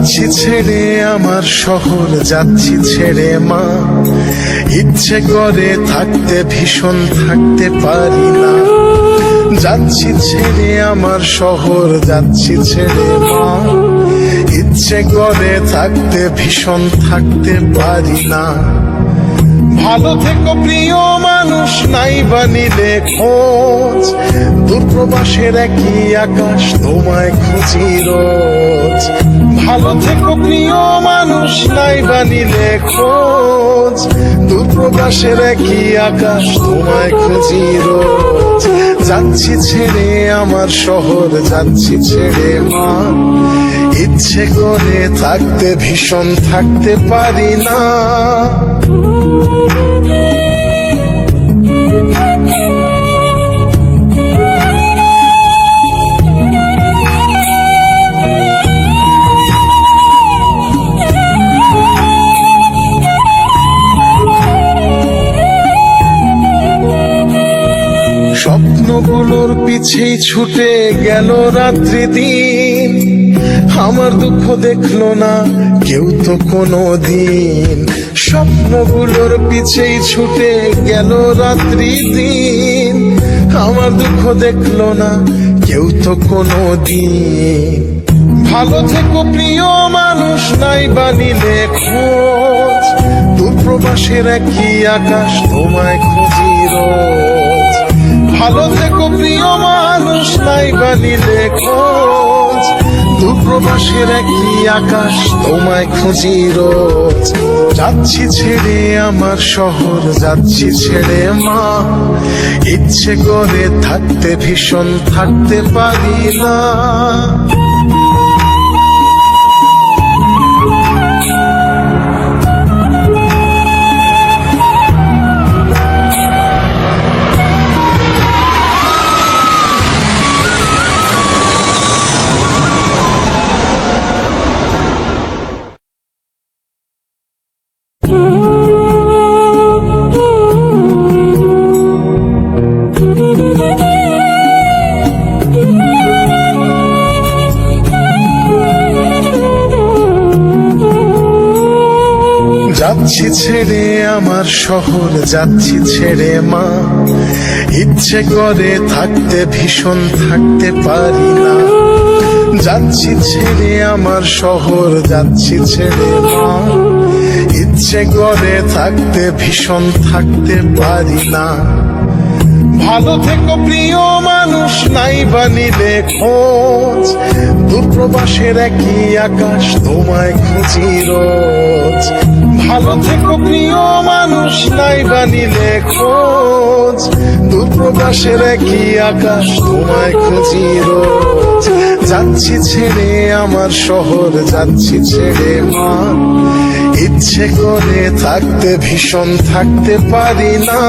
যাচ্ছি ছেড়ে আমার শহর, যাচ্ছি ছেড়ে মা। ইচ্ছে করে থাকতে ভীষণ, থাকতে পারি না। যাচ্ছি ছেড়ে আমার শহর, যাচ্ছি ছেড়ে মা। ইচ্ছে করে থাকতে ভীষণ, থাকতে পারি না। ভালো থেকো প্রিয় মানুষ, নাই বানিলে খোঁজ। দূরপ্রবাসের একই আকাশ, তোমায় খুঁজি রোজ। ভালো থেকো প্রিয় মানুষ, নাই বানিলে খোঁজ। দূরপ্রবাসের একই আকাশ, তোমায় খুঁজি রোজ। যাচ্ছি ছেড়ে আমার শহর, যাচ্ছি ছেড়ে মা। ইচ্ছে করে থাকতে ভীষণ, থাকতে পারি না। স্বপ্নগুলোর পিছেই ছুটে গেল রাত্রি দিন। আমার দুঃখ দেখলো না কেউ তো কোনো দিন। স্বপ্নগুলোর পিছেই ছুটে গেল রাত্রি দিন। আমার দুঃখ দেখলো না কেউ তো কোনো দিন। ভালো থেকো প্রিয় মানুষ, নাই বানিলে খোঁজ। দূরপ্রবাসের একই আকাশ, তোমায় খুঁজি রোজ। ভালো থেকো প্রিয় মানুষ, নাই বানিলে খোঁজ। দূরপ্রবাসের একই আকাশ, তোমায় খুঁজি রোজ। যাচ্ছি ছেড়ে আমার শহর, যাচ্ছি ছেড়ে মা। ইচ্ছে করে থাকতে ভীষণ, থাকতে পারি না। যাচ্ছি ছেড়ে আমার শহর, যাচ্ছি ছেড়ে মা। ইচ্ছে করে থাকতে ভীষণ, থাকতে পারি না। যাচ্ছি ছেড়ে আমার শহর, যাচ্ছি ছেড়ে মা। ইচ্ছে করে থাকতে ভীষণ, থাকতে পারি না। ভালো থেকো প্রিয় মানুষ, নাই বানিলে খোঁজ। দূরপ্রবাসের একই আকাশ, তোমায় খুঁজি রোজ। ভালো থেকো প্রিয় মানুষ, নাই বানিলে খোঁজ। দূরপ্রবাসের একই আকাশ, তোমায় খুঁজি রোজ। যাচ্ছি ছেড়ে আমার শহর, যাচ্ছি ছেড়ে মা। ইচ্ছে করে থাকতে ভীষণ, থাকতে পারি না।